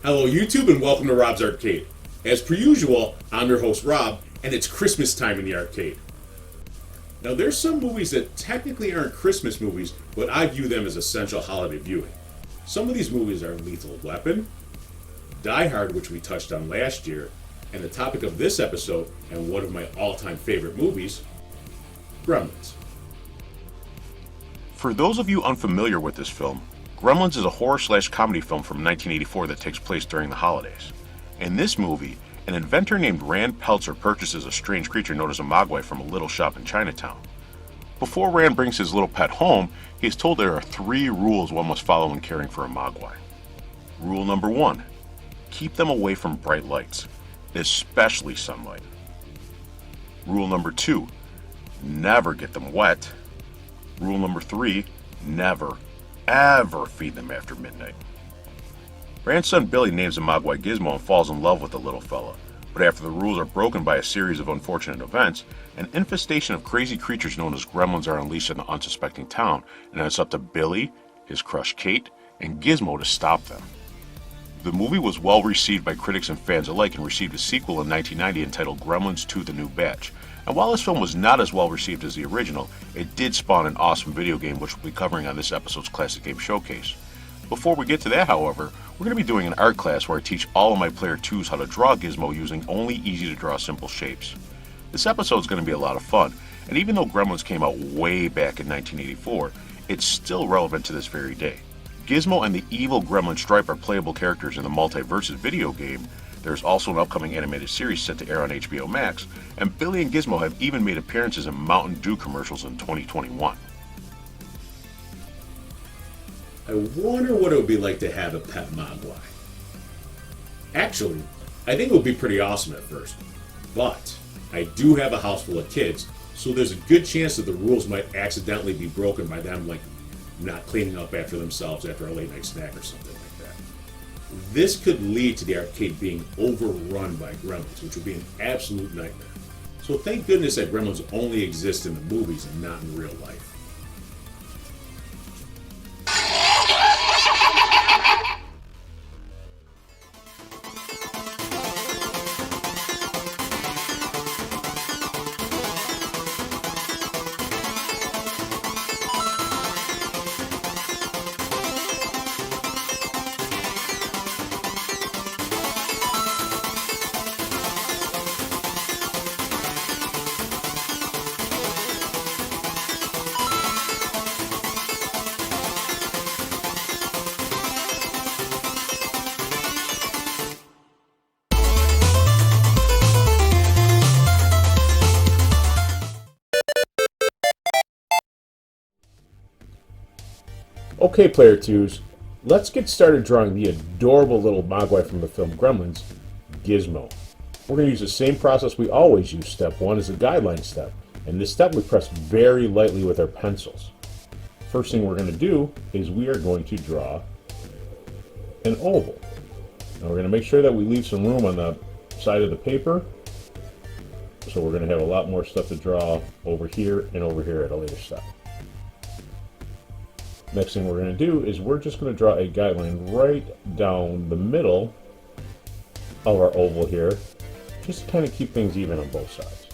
Hello, YouTube, and welcome to Rob's Arcade. As per usual, I'm your host, Rob, and it's Christmas time in the arcade. Now, there's some movies that technically aren't Christmas movies, but I view them as essential holiday viewing. Some of these movies are Lethal Weapon, Die Hard, which we touched on last year, and the topic of this episode, and one of my all-time favorite movies, Gremlins. For those of you unfamiliar with this film, Gremlins is a horror/comedy film from 1984 that takes place during the holidays. In this movie, an inventor named Rand Peltzer purchases a strange creature known as a Mogwai from a little shop in Chinatown. Before Rand brings his little pet home, he is told there are 3 rules one must follow when caring for a Mogwai. Rule number 1, keep them away from bright lights, especially sunlight. Rule number 2, never get them wet. Rule number 3, never, ever feed them after midnight. Rand's son Billy names the Mogwai Gizmo and falls in love with the little fella, but after the rules are broken by a series of unfortunate events, an infestation of crazy creatures known as Gremlins are unleashed on the unsuspecting town, and it's up to Billy, his crush Kate, and Gizmo to stop them. The movie was well received by critics and fans alike and received a sequel in 1990 entitled Gremlins 2: The New Batch. And while this film was not as well received as the original, it did spawn an awesome video game which we'll be covering on this episode's Classic Game Showcase. Before we get to that, however, we're going to be doing an art class where I teach all of my Player 2s how to draw Gizmo using only easy to draw simple shapes. This episode is going to be a lot of fun, and even though Gremlins came out way back in 1984, it's still relevant to this very day. Gizmo and the evil Gremlin Stripe are playable characters in the Multiverses video game. There's also an upcoming animated series set to air on HBO Max, and Billy and Gizmo have even made appearances in Mountain Dew commercials in 2021. I wonder what it would be like to have a pet Mogwai. Actually, I think it would be pretty awesome at first, but I do have a house full of kids, so there's a good chance that the rules might accidentally be broken by them, like not cleaning up after themselves after a late night snack or something like that. This could lead to the arcade being overrun by Gremlins, which would be an absolute nightmare. So thank goodness that Gremlins only exist in the movies and not in real life. Okay, Player 2s, let's get started drawing the adorable little Mogwai from the film Gremlins, Gizmo. We're going to use the same process we always use. Step 1 is a guideline step, and this step we press very lightly with our pencils. First thing we're going to do is we are going to draw an oval. Now we're going to make sure that we leave some room on the side of the paper, so we're going to have a lot more stuff to draw over here and over here at a later step. Next thing we're going to do is we're just going to draw a guideline right down the middle of our oval here, just to kind of keep things even on both sides.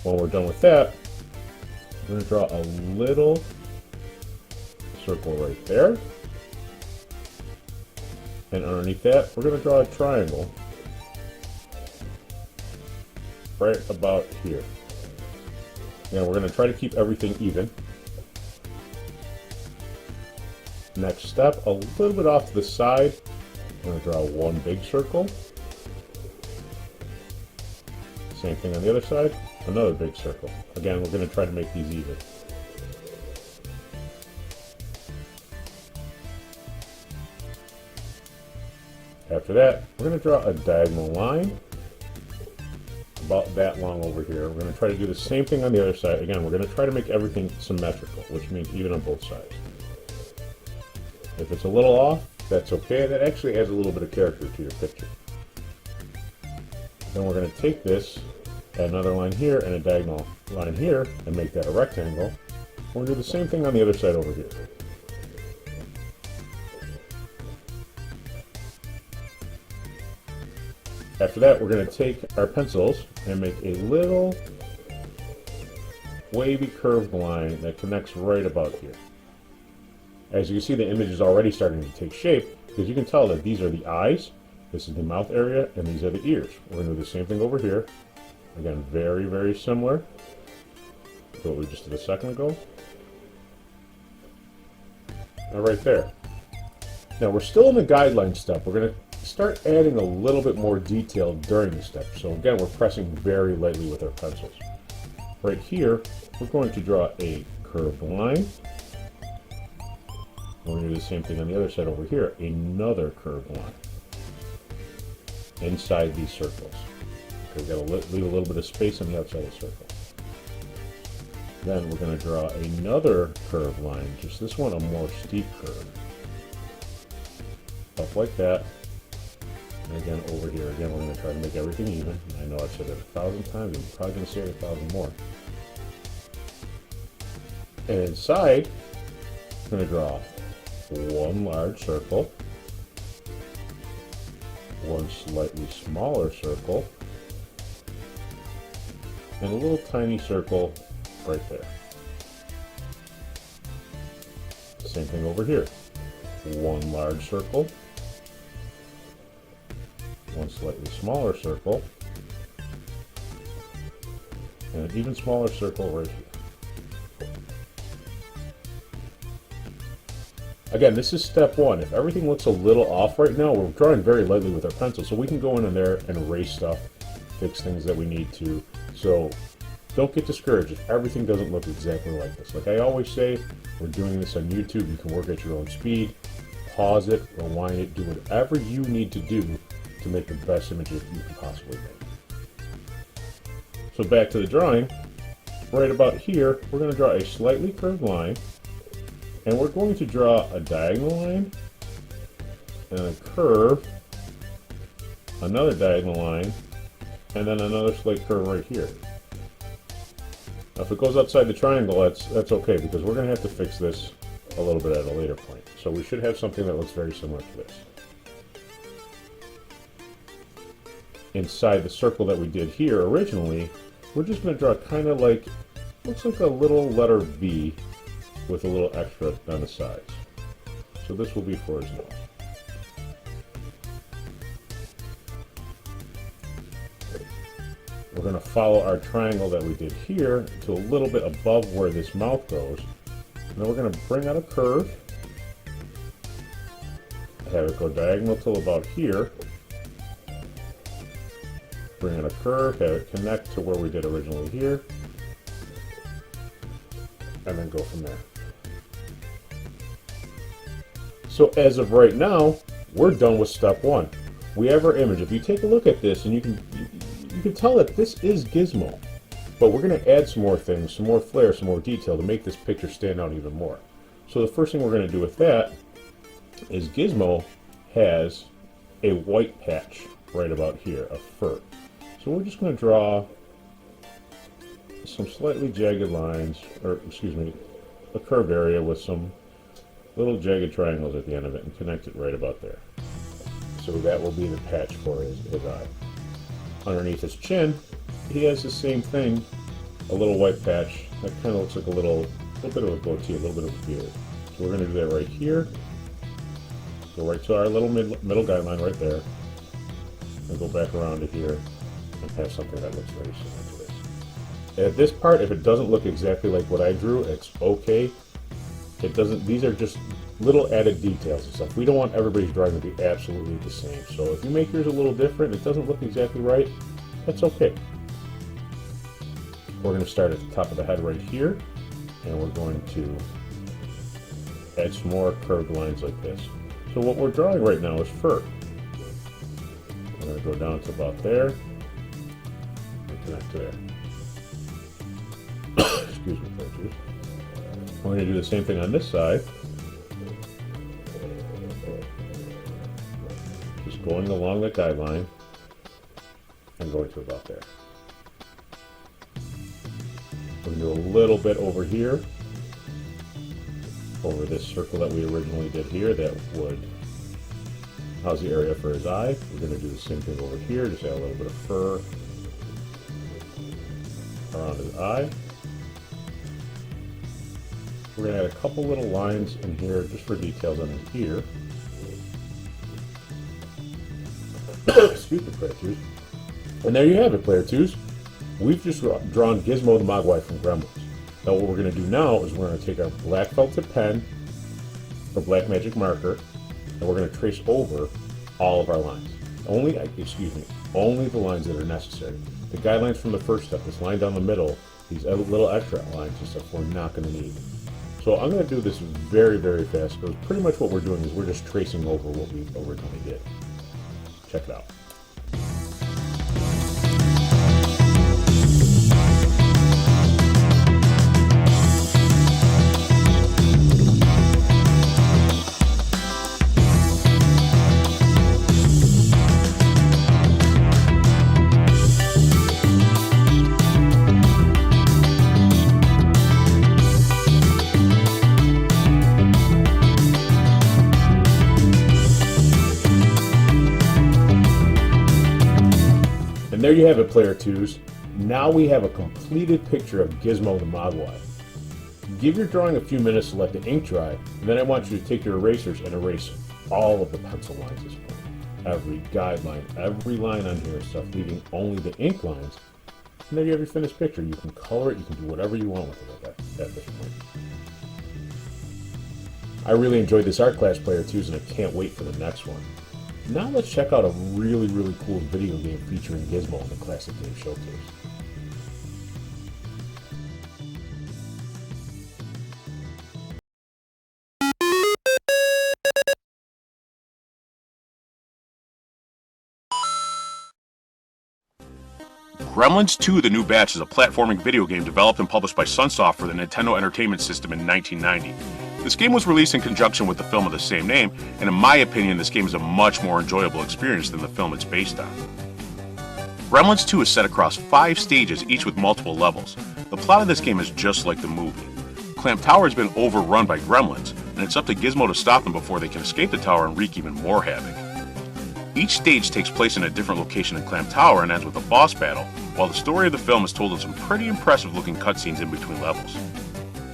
When we're done with that, we're going to draw a little circle right there. And underneath that, we're going to draw a triangle right about here. Now we're going to try to keep everything even. Next step, a little bit off to the side, I'm going to draw one big circle. Same thing on the other side, another big circle. Again, we're going to try to make these even. After that, we're going to draw a diagonal line about that long over here. We're going to try to do the same thing on the other side. Again, we're going to try to make everything symmetrical, which means even on both sides. If it's a little off, that's okay. That actually adds a little bit of character to your picture. Then we're going to take this, add another line here and a diagonal line here, and make that a rectangle. We'll do the same thing on the other side over here. After that, we're going to take our pencils and make a little wavy curved line that connects right about here. As you can see, the image is already starting to take shape because you can tell that these are the eyes, this is the mouth area, and these are the ears. We're going to do the same thing over here. Again, very, very similar to what we just did a second ago. And right there. Now we're still in the guideline step. We're going to start adding a little bit more detail during the step. So again, we're pressing very lightly with our pencils. Right here, we're going to draw a curved line. We're going to do the same thing on the other side over here, another curved line inside these circles. Okay, we've got to leave a little bit of space on the outside of the circle. Then we're going to draw another curved line, just this one a more steep curve. Up like that. And again over here, again we're going to try to make everything even. I know I've said it 1,000 times, I'm probably going to say it 1,000 more. And inside, I'm going to draw one large circle, one slightly smaller circle, and a little tiny circle right there. Same thing over here. One large circle, one slightly smaller circle, and an even smaller circle right here. Again, this is step one. If everything looks a little off right now, we're drawing very lightly with our pencil, so we can go in there and erase stuff, fix things that we need to. So don't get discouraged if everything doesn't look exactly like this. Like I always say, we're doing this on YouTube. You can work at your own speed, pause it, rewind it, do whatever you need to do to make the best images you can possibly make. So back to the drawing. Right about here, we're going to draw a slightly curved line. And we're going to draw a diagonal line and a curve, another diagonal line, and then another slight curve right here. Now if it goes outside the triangle, that's okay because we're going to have to fix this a little bit at a later point. So we should have something that looks very similar to this. Inside the circle that we did here originally, we're just going to draw kind of like, looks like a little letter V with a little extra on the sides. So this will be for his nose. We're going to follow our triangle that we did here to a little bit above where this mouth goes. And then we're going to bring out a curve, have it go diagonal till about here, bring in a curve, have it connect to where we did originally here, and then go from there. So as of right now, we're done with step one. We have our image. If you take a look at this, and you can tell that this is Gizmo, but we're going to add some more things, some more flair, some more detail to make this picture stand out even more. So the first thing we're going to do with that is Gizmo has a white patch right about here, a fur. So we're just going to draw some slightly jagged lines, or excuse me, a curved area with some little jagged triangles at the end of it and connect it right about there. So that will be the patch for his eye. Underneath his chin, he has the same thing, a little white patch that kind of looks like a little bit of a goatee, a little bit of a beard. So we're going to do that right here. Go right to our little middle guideline right there, and go back around to here and have something that looks very similar to this. At this part, if it doesn't look exactly like what I drew, it's okay. It doesn't. These are just little added details and stuff. We don't want everybody's drawing to be absolutely the same. So if you make yours a little different, it doesn't look exactly right, that's okay. We're going to start at the top of the head right here, and we're going to add some more curved lines like this. So what we're drawing right now is fur. We're going to go down to about there and connect to there. Excuse me, folks. We're going to do the same thing on this side. Just going along the guideline and going to about there. We're going to do a little bit over here, over this circle that we originally did here that would How's the area for his eye? We're going to do the same thing over here, just add a little bit of fur around his eye. We're going to add a couple little lines in here just for details on his ear. Excuse me, player twos. And there you have it, player twos. We've just drawn Gizmo the Mogwai from Gremlins. Now what we're going to do now is we're going to take our black felt tip pen or black magic marker, and we're going to trace over all of our lines. Only the lines that are necessary. The guidelines from the first step, this line down the middle, these little extra lines and stuff, we're not going to need. So I'm going to do this very, very fast, because pretty much what we're doing is we're just tracing over what we originally did. Check it out. And there you have it, player twos. Now we have a completed picture of Gizmo the Mogwai. Give your drawing a few minutes to let the ink dry, and then I want you to take your erasers and erase all of the pencil lines this point. Every guideline, every line on here and stuff, leaving only the ink lines. And there you have your finished picture. You can color it, you can do whatever you want with it at this point. I really enjoyed this art class, player twos, and I can't wait for the next one. Now let's check out a really, really cool video game featuring Gizmo in the Classic Game Showcase. Gremlins 2: The New Batch is a platforming video game developed and published by Sunsoft for the Nintendo Entertainment System in 1990. This game was released in conjunction with the film of the same name, and in my opinion, this game is a much more enjoyable experience than the film it's based on. Gremlins 2 is set across 5 stages, each with multiple levels. The plot of this game is just like the movie. Clamp Tower has been overrun by gremlins, and it's up to Gizmo to stop them before they can escape the tower and wreak even more havoc. Each stage takes place in a different location in Clamp Tower and ends with a boss battle, while the story of the film is told in some pretty impressive looking cutscenes in between levels.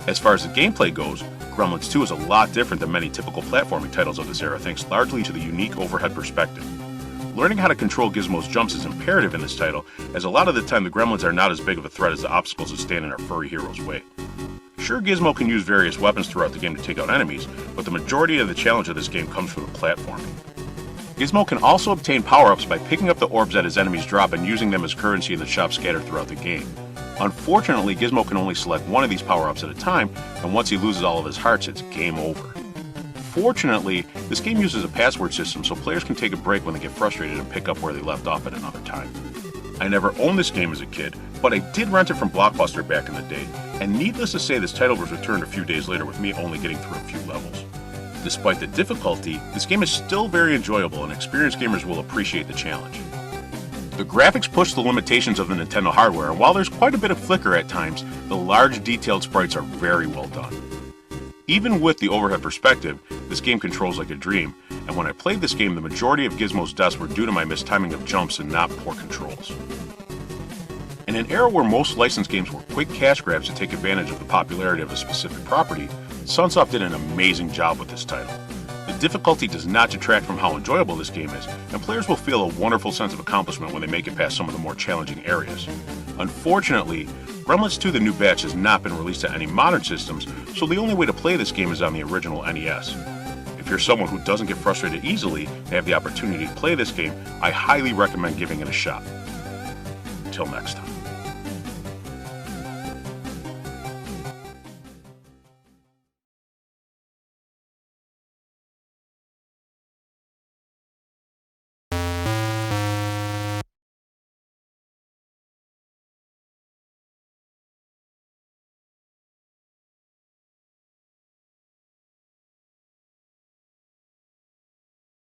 As far as the gameplay goes, Gremlins 2 is a lot different than many typical platforming titles of this era thanks largely to the unique overhead perspective. Learning how to control Gizmo's jumps is imperative in this title, as a lot of the time the gremlins are not as big of a threat as the obstacles that stand in our furry hero's way. Sure, Gizmo can use various weapons throughout the game to take out enemies, but the majority of the challenge of this game comes from the platforming. Gizmo can also obtain power-ups by picking up the orbs that his enemies drop and using them as currency in the shops scattered throughout the game. Unfortunately, Gizmo can only select one of these power-ups at a time, and once he loses all of his hearts, it's game over. Fortunately, this game uses a password system so players can take a break when they get frustrated and pick up where they left off at another time. I never owned this game as a kid, but I did rent it from Blockbuster back in the day, and needless to say this title was returned a few days later with me only getting through a few levels. Despite the difficulty, this game is still very enjoyable and experienced gamers will appreciate the challenge. The graphics push the limitations of the Nintendo hardware, and while there's quite a bit of flicker at times, the large detailed sprites are very well done. Even with the overhead perspective, this game controls like a dream, and when I played this game, the majority of Gizmo's deaths were due to my mistiming of jumps and not poor controls. In an era where most licensed games were quick cash grabs to take advantage of the popularity of a specific property, Sunsoft did an amazing job with this title. The difficulty does not detract from how enjoyable this game is, and players will feel a wonderful sense of accomplishment when they make it past some of the more challenging areas. Unfortunately, Gremlins 2: The New Batch has not been released to any modern systems, so the only way to play this game is on the original NES. If you're someone who doesn't get frustrated easily and have the opportunity to play this game, I highly recommend giving it a shot. Until next time.